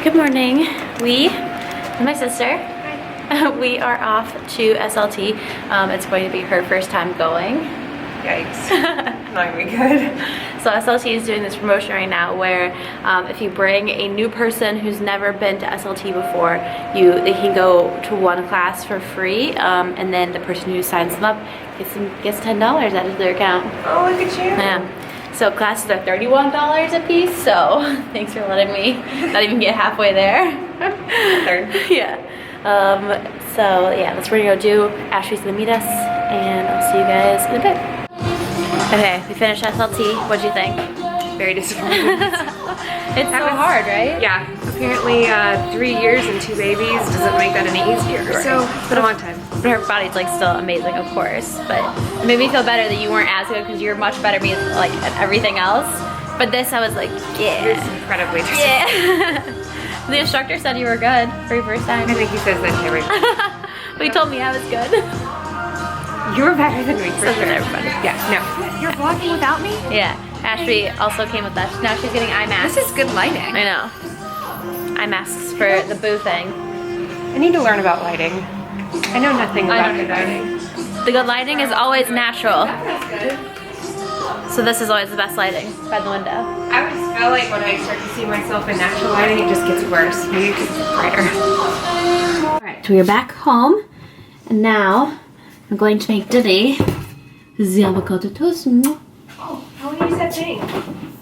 Good morning. We and my sister, we are off to SLT. It's going to be her first time going. Yikes. Not gonna be good. So SLT is doing this promotion right now where if you bring a new person who's never been to SLT before, they can go to one class for free, and then the person who signs them up gets $10 out of their account. Oh, look at you. Yeah. So classes are $31 a piece, so thanks for letting me not even get halfway there. Third. Yeah. So yeah, that's what we're gonna go do. Ashley's gonna meet us, and I'll see you guys in a bit. Okay, we finished SLT. What'd you think? Very disappointing. It's so hard, right? Yeah. Apparently 3 years and 2 babies doesn't make that any easier. Right. So it's been a long time. But her body's like still amazing, of course. But it made me feel better that you weren't as good because you're much better like at everything else. But this, I was like, yeah. It's incredibly disappointing. Yeah. The instructor said you were good for your first time. I think he says that to everybody. But he told me I was good. You're better than me for So sure. did everybody. Yeah, no. You're vlogging without me? Yeah. Ashley also came with us. Now she's getting eye masks. This is good lighting. I know. Eye masks for the boo thing. I need to learn about lighting. I know nothing about good lighting. The good lighting is always natural. That's good. So this is always the best lighting by the window. I always feel like when I start to see myself in natural lighting, it just gets worse. Maybe because it's brighter. Alright, so we're back home. And now I'm going to make Diddy the avocado toast. Oh, I want to use that thing.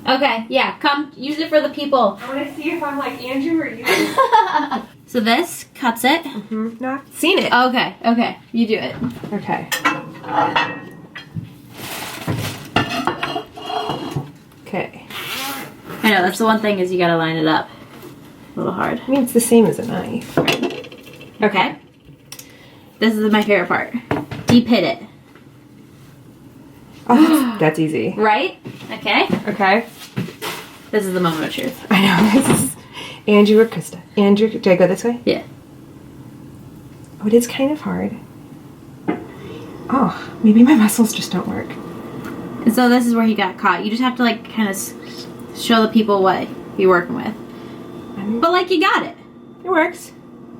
Okay, yeah, come use it for the people. I want to see if I'm like Andrew or you. So this cuts it. No, I've seen it. Okay, okay, you do it. Okay. Okay. I know, that's the one thing is you gotta line it up. A little hard. I mean, it's the same as a knife. Okay. This is my favorite part. Deep hit it. Oh, that's easy. Right? Okay. Okay. This is the moment of truth. I know. This is Andrew or Krista. Andrew, did I go this way? Yeah. Oh, it is kind of hard. Oh, maybe my muscles just don't work. And so this is where he got caught. You just have to like kind of show the people what you're working with. But like you got it. It works.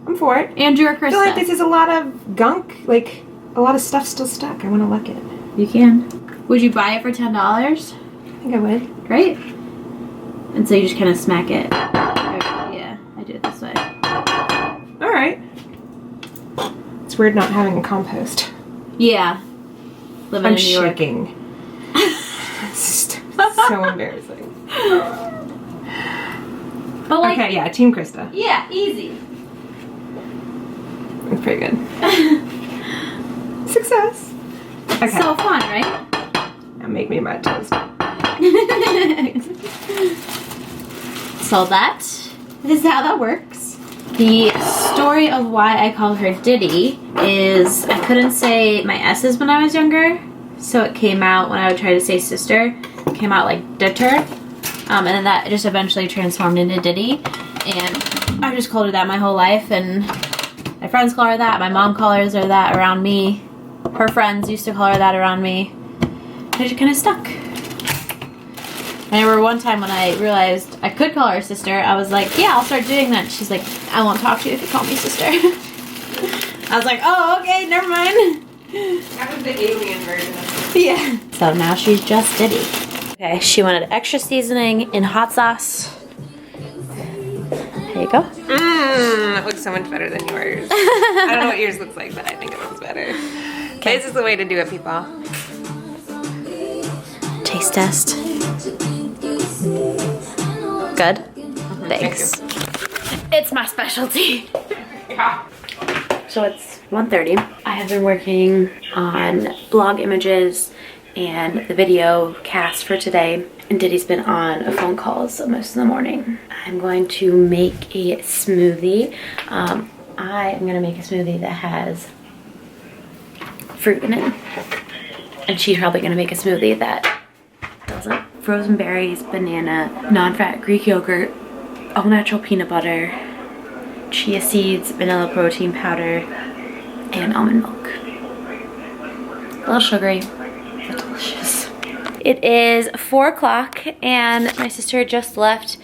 I'm for it. Andrew or I feel Krista. like this is a lot of gunk. Like, a lot of stuff still stuck. I want to lick it. You can. Would you buy it for $10? I think I would. Great. And so you just kind of smack it. Yeah, I do it this way. Alright. It's weird not having a compost. Yeah. Living I'm in New York. shaking. It's just so embarrassing. But like, Okay, yeah, Team Krista. yeah, easy. It's pretty good. Success. Okay. So fun, right? Now make me my toast. So that is how that works. The story of why I call her Diddy is I couldn't say my S's when I was younger, so it came out when I would try to say sister. It came out like Ditter, and then that just eventually transformed into Diddy, and I just called her that my whole life, and my friends call her that, my mom calls her that around me, her friends used to call her that around me. I just kind of stuck. I remember one time when I realized I could call her sister, I was like, yeah, I'll start doing that. She's like, I won't talk to you if you call me sister. I was like, oh, okay, never mind. That was the alien version of Yeah. So now she's just Diddy. Okay, she wanted extra seasoning in hot sauce. There you go. It looks so much better than yours. I don't know what yours looks like, but I think it looks better. Okay. This is the way to do it, people. Taste test. Good? Thanks. It's my specialty. Yeah. So it's 1:30. I have been working on blog images and the video cast for today, and Diddy's been on phone calls most of the morning. I'm going to make a smoothie. I am going to make a smoothie that has fruit in it, and she's probably going to make a smoothie that doesn't. Frozen berries, banana, non-fat Greek yogurt, all natural peanut butter, chia seeds, vanilla protein powder, and almond milk. A little sugary, but delicious. It is 4 o'clock and my sister just left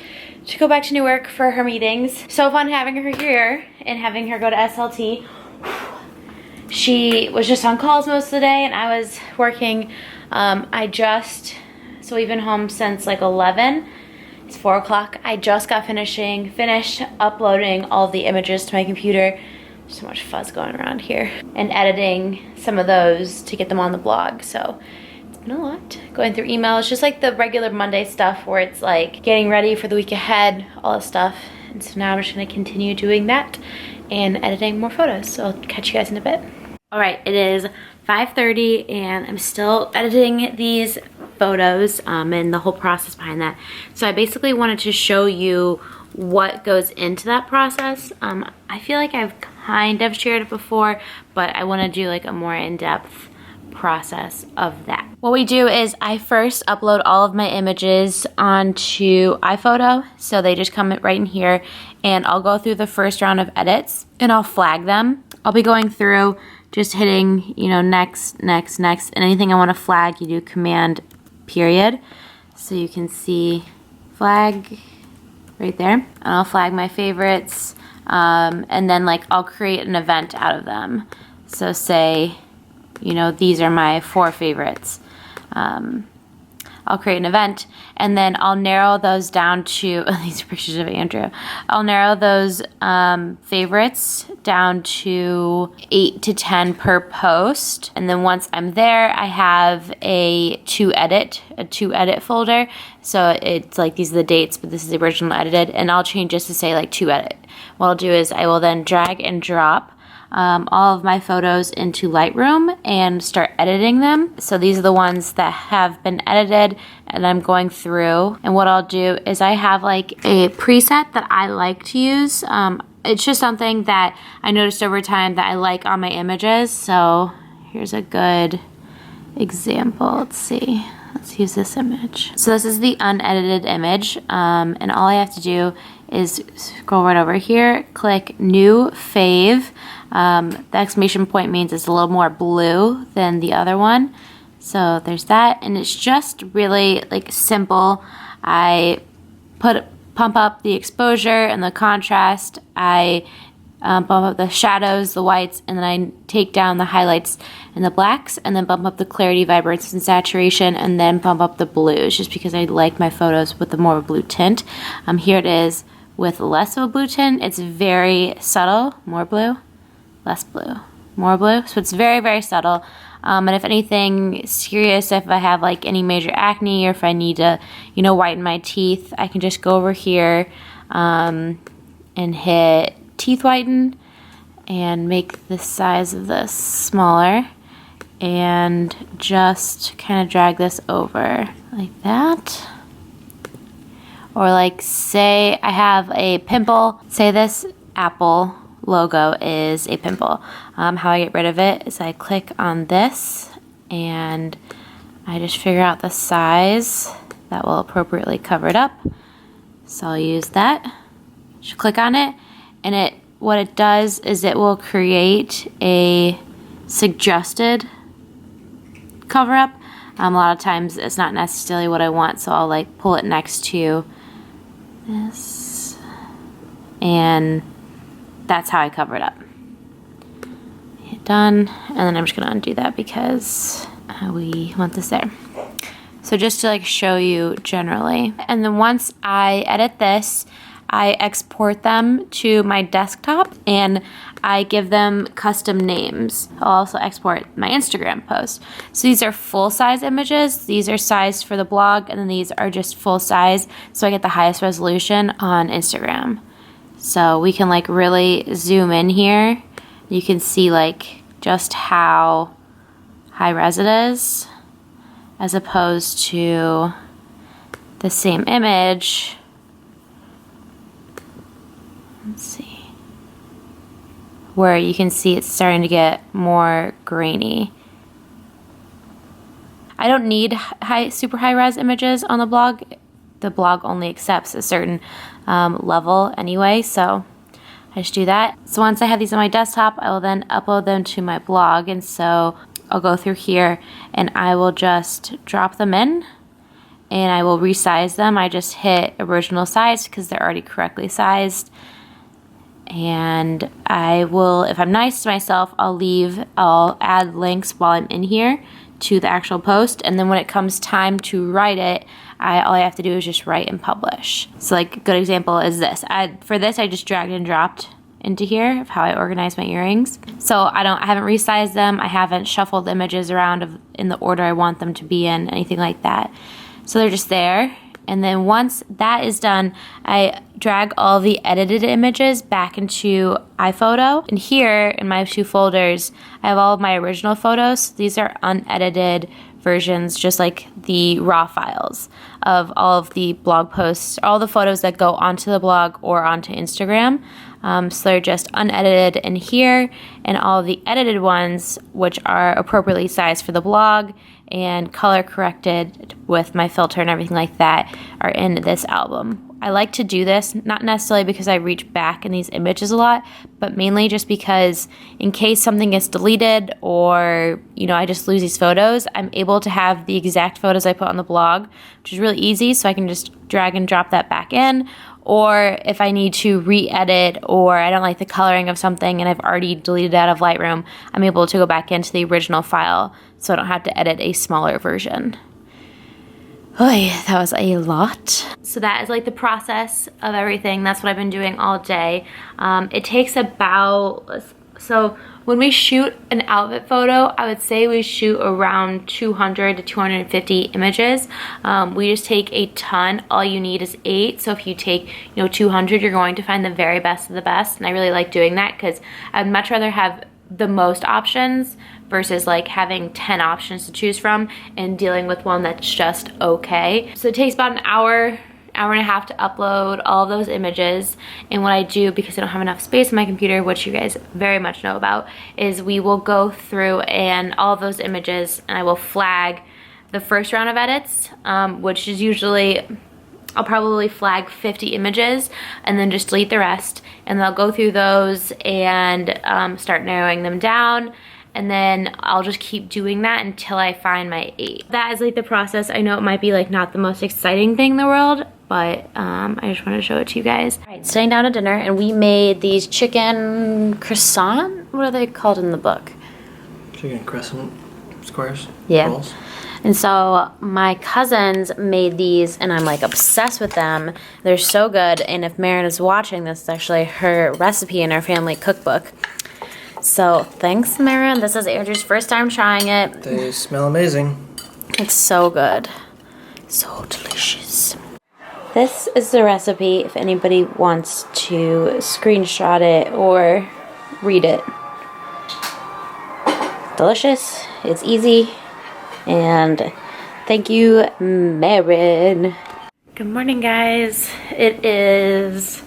to go back to Newark for her meetings. So fun having her here and having her go to SLT. She was just on calls most of the day and I was working. So we've been home since like 11. It's 4 o'clock. I just got finished uploading all of the images to my computer. So much fuzz going around here. And editing some of those to get them on the blog. So it's been a lot. Going through emails, just like the regular Monday stuff where it's like getting ready for the week ahead, all this stuff. And so now I'm just gonna continue doing that and editing more photos. So I'll catch you guys in a bit. All right, it is 5:30 and I'm still editing these photos and the whole process behind that. So I basically wanted to show you what goes into that process. I feel like I've kind of shared it before, but I want to do like a more in-depth process of that. What we do is I first upload all of my images onto iPhoto, so they just come right in here, and I'll go through the first round of edits and I'll flag them. I'll be going through just hitting, you know, next, next, next, and anything I want to flag, you do Command period. So you can see flag right there. And I'll flag my favorites, and then like I'll create an event out of them. So say, you know, these are my 4 favorites. I'll create an event and then I'll narrow those down to, these are pictures of Andrew. I'll narrow those favorites down to 8 to 10 per post. And then once I'm there, I have a to edit folder. So it's like, these are the dates, but this is the original edited, and I'll change this to say like to edit. What I'll do is I will then drag and drop all of my photos into Lightroom and start editing them. So these are the ones that have been edited and I'm going through. And what I'll do is I have like a preset that I like to use. It's just something that I noticed over time that I like on my images. So here's a good example. Let's see. Let's use this image. So this is the unedited image. And all I have to do is scroll right over here, click new fave. The exclamation point means it's a little more blue than the other one. So there's that, and it's just really like simple. I pump up the exposure and the contrast. I bump up the shadows, the whites, and then I take down the highlights and the blacks, and then bump up the clarity, vibrance, and saturation, and then bump up the blues, just because I like my photos with the more blue tint. Here it is with less of a blue tint. It's very subtle, more blue. Less blue, more blue. So it's very, very subtle. And if anything serious, if I have like any major acne or if I need to, you know, whiten my teeth, I can just go over here and hit teeth whiten and make the size of this smaller and just kind of drag this over like that. Or like say I have a pimple, say this apple logo is a pimple. How I get rid of it is I click on this and I just figure out the size that will appropriately cover it up. So I'll use that. Just click on it, and what it does is it will create a suggested cover up. A lot of times it's not necessarily what I want, so I'll like pull it next to this, and that's how I cover it up. Hit done, and then I'm just gonna undo that because we want this there. So just to like show you generally, and then once I edit this, I export them to my desktop and I give them custom names. I'll also export my Instagram post. So these are full-size images. These are sized for the blog, and then these are just full size, so I get the highest resolution on Instagram. So we can like really zoom in here. You can see like just how high res it is, as opposed to the same image. Let's see, where you can see it's starting to get more grainy. I don't need super high res images on the blog. The blog only accepts a certain level anyway, so I just do that. So once I have these on my desktop, I will then upload them to my blog, and so I'll go through here and I will just drop them in, and I will resize them. I just hit original size because they're already correctly sized. And I will, if I'm nice to myself, I'll add links while I'm in here to the actual post, and then when it comes time to write it, all I have to do is just write and publish. So like a good example is this. For this I just dragged and dropped into here of how I organize my earrings. So I haven't resized them, I haven't shuffled the images around in the order I want them to be in, anything like that. So they're just there. And then once that is done, I drag all the edited images back into iPhoto. And here in my 2 folders, I have all of my original photos. These are unedited versions, just like the raw files of all of the blog posts, all the photos that go onto the blog or onto Instagram. So they're just unedited in here, and all of the edited ones, which are appropriately sized for the blog and color corrected with my filter and everything like that, are in this album. I like to do this, not necessarily because I reach back in these images a lot, but mainly just because in case something gets deleted or, I just lose these photos, I'm able to have the exact photos I put on the blog, which is really easy, so I can just drag and drop that back in. Or if I need to re-edit, or I don't like the coloring of something and I've already deleted it out of Lightroom, I'm able to go back into the original file so I don't have to edit a smaller version. Oy, that was a lot. So that is like the process of everything. That's what I've been doing all day. It takes about, so when we shoot an outfit photo, I would say we shoot around 200 to 250 images. We just take a ton. All you need is 8. So if you take, 200, you're going to find the very best of the best. And I really like doing that because I'd much rather have the most options versus like having 10 options to choose from and dealing with one that's just okay. So it takes about an hour and a half to upload all of those images. And what I do, because I don't have enough space on my computer, which you guys very much know about, is we will go through and all of those images, and I will flag the first round of edits, which is usually, I'll probably flag 50 images and then just delete the rest. And I'll go through those and start narrowing them down. And then I'll just keep doing that until I find my 8. That is like the process. I know it might be like not the most exciting thing in the world, but I just want to show it to you guys. All right, sitting down to dinner, and we made these chicken croissant. What are they called in the book? Chicken crescent squares? Yeah. Rolls. And so my cousins made these, and I'm like obsessed with them. They're so good, and if Marin is watching, this is actually her recipe in our family cookbook. So thanks, Marin. This is Andrew's first time trying it. They smell amazing. It's so good. So delicious. This is the recipe if anybody wants to screenshot it or read it. Delicious. It's easy. And thank you, Marin. Good morning, guys. It is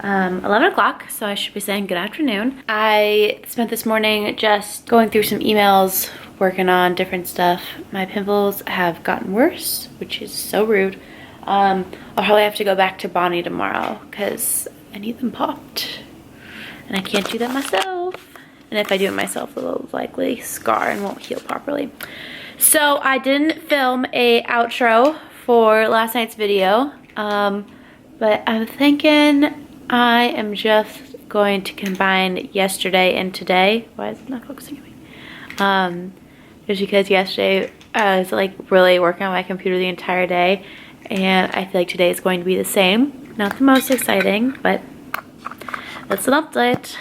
11 o'clock, so I should be saying good afternoon. I spent this morning just going through some emails, working on different stuff. My pimples have gotten worse, which is so rude. I'll probably have to go back to Bonnie tomorrow because I need them popped. And I can't do that myself. And if I do it myself, it'll likely scar and won't heal properly. So I didn't film a outro for last night's video, but I'm thinking I am just going to combine yesterday and today. Why is it not focusing on me? Just because yesterday I was like really working on my computer the entire day, and I feel like today is going to be the same. Not the most exciting, but it's an update.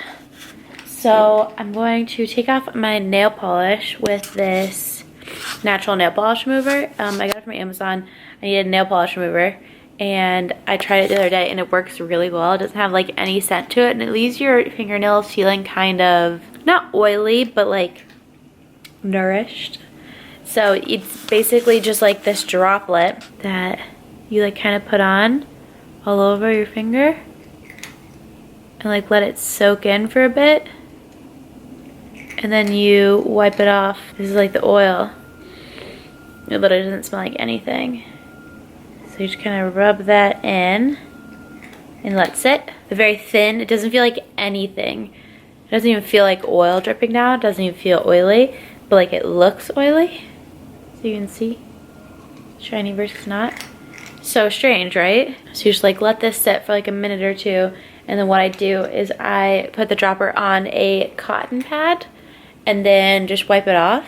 So I'm going to take off my nail polish with this natural nail polish remover. I got it from Amazon. I needed a nail polish remover, and I tried it the other day and it works really well. It doesn't have like any scent to it, and it leaves your fingernails feeling kind of not oily but like nourished. So it's basically just like this droplet that you like kind of put on all over your finger and like let it soak in for a bit, and then you wipe it off. This is like the oil, but it doesn't smell like anything. So you just kind of rub that in and let it sit. They're very thin. It doesn't feel like anything. It doesn't even feel like oil dripping down. It doesn't even feel oily, but like it looks oily. So you can see. shiny versus not. So strange, right? So you just like let this sit for like a minute or two, and then what I do is I put the dropper on a cotton pad and then just wipe it off.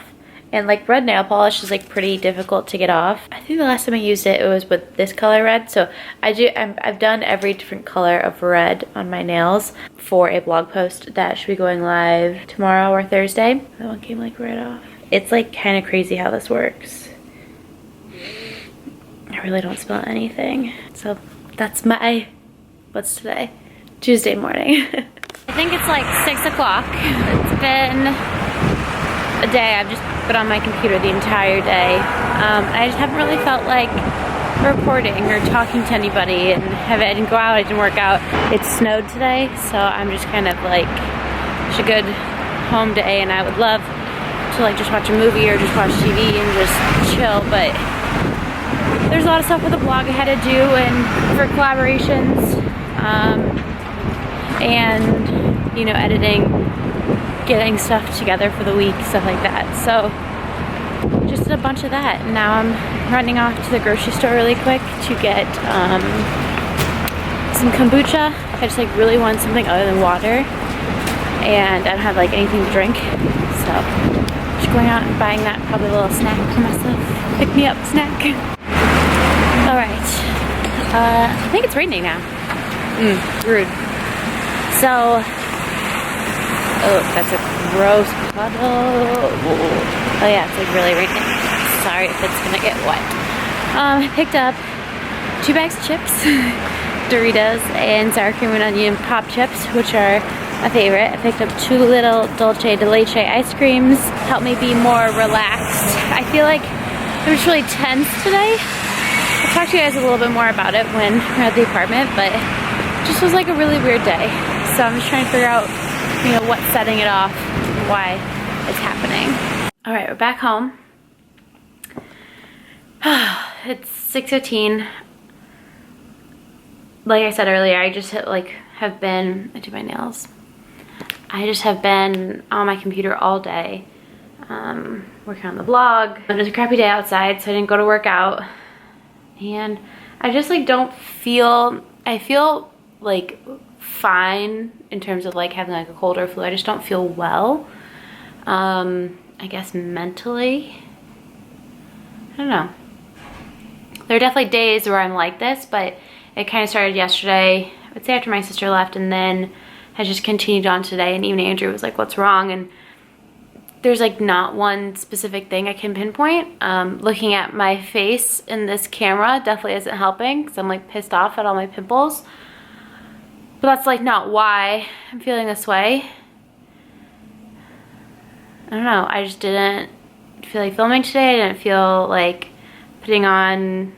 And like red nail polish is like pretty difficult to get off. I think the last time I used it, it was with this color red. So I've done every different color of red on my nails for a blog post that should be going live tomorrow or Thursday. That one came like right off. It's like kind of crazy how this works. I really don't smell anything. So that's my, what's today? Tuesday morning. I think it's like 6 o'clock. It's been a day. I've just been on my computer the entire day. I just haven't really felt like recording or talking to anybody, and I didn't go out, I didn't work out. It snowed today, so I'm just kind of like, it's a good home day, and I would love to like just watch a movie or just watch TV and just chill, but there's a lot of stuff with the blog I had to do and for collaborations, and you know, editing, getting stuff together for the week, stuff like that. So just did a bunch of that. And now I'm running off to the grocery store really quick to get some kombucha. I just like really want something other than water, and I don't have like anything to drink, so just going out and buying that, probably a little snack for myself, pick me up snack. All right, I think it's raining now. Rude. So, oh, that's a gross puddle. Oh yeah, it's like really raining. Sorry if it's gonna get wet. I picked up 2 bags of chips, Doritos, and sour cream and onion pop chips, which are my favorite. I picked up 2 little dulce de leche ice creams. Help me be more relaxed. I feel like it was really tense today. I'll talk to you guys a little bit more about it when we're at the apartment, but it just was like a really weird day. So I'm just trying to figure out, you know, what's setting it off, why it's happening. All right, we're back home. It's 6:15. Like I said earlier, I just I do my nails. I just have been on my computer all day, working on the blog. It was a crappy day outside, so I didn't go to work out. And I just like don't feel, I feel like fine in terms of like having like a cold or flu. I just don't feel well. I guess mentally, I don't know. There are definitely days where I'm like this, but it kind of started yesterday, I would say after my sister left, and then has just continued on today. And even Andrew was like, what's wrong? And there's like not one specific thing I can pinpoint. Looking at my face in this camera definitely isn't helping, because I'm like pissed off at all my pimples. But that's like not why I'm feeling this way. I don't know, I just didn't feel like filming today. I didn't feel like putting on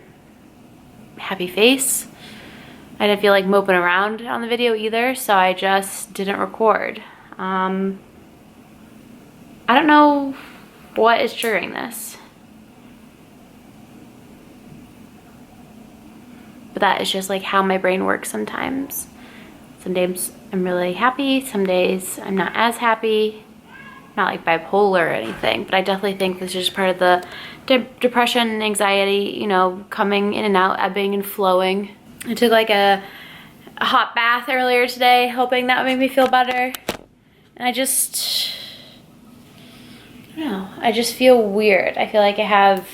happy face. I didn't feel like moping around on the video either, so I just didn't record. I don't know what is triggering this, but that is just like how my brain works sometimes. Some days I'm really happy, some days I'm not as happy. Not like bipolar or anything, but I definitely think this is just part of the depression and anxiety, you know, coming in and out, ebbing and flowing. I took like a hot bath earlier today, hoping that would make me feel better. And I just, I don't know, I just feel weird. I feel like I have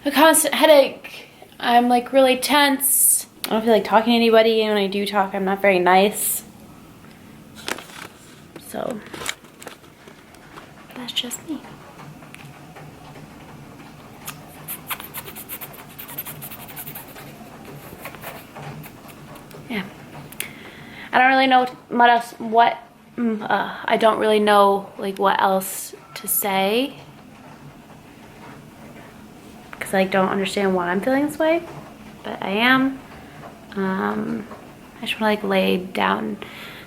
a constant headache. I'm like really tense. I don't feel like talking to anybody, and when I do talk, I'm not very nice. So that's just me. Yeah. I don't really know I don't really know like what else to say, because I don't understand why I'm feeling this way, but I am. I just want to like lay down.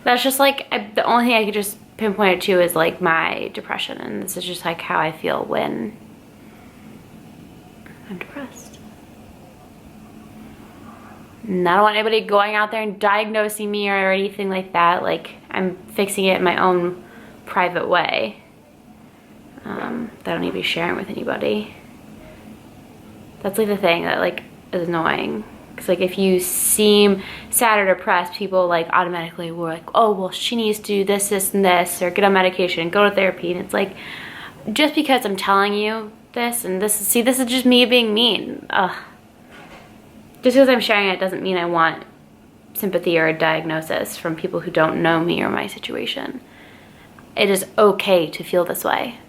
That's just like the only thing I could just pinpoint it to is like my depression, and this is just like how I feel when I'm depressed. And I don't want anybody going out there and diagnosing me or anything like that. Like, I'm fixing it in my own private way that I don't need to be sharing with anybody. That's like the thing that like is annoying. Cause like if you seem sad or depressed, people like automatically were like, oh, well, she needs to do this, this, and this, or get on medication, go to therapy. And it's like, just because I'm telling you this and this, see, this is just me being mean. Ugh. Just because I'm sharing it doesn't mean I want sympathy or a diagnosis from people who don't know me or my situation. It is okay to feel this way.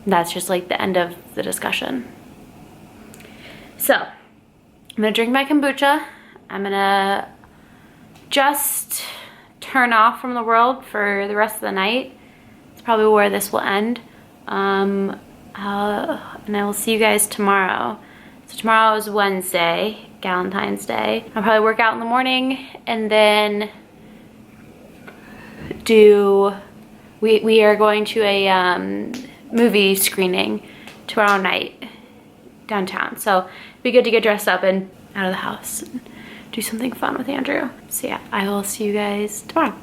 That's just like the end of the discussion. So, I'm gonna drink my kombucha. I'm gonna just turn off from the world for the rest of the night. It's probably where this will end. And I will see you guys tomorrow. So tomorrow is Wednesday, Valentine's Day. I'll probably work out in the morning and then we are going to a movie screening tomorrow night downtown. So it'd be good to get dressed up and out of the house and do something fun with Andrew. So yeah, I will see you guys tomorrow.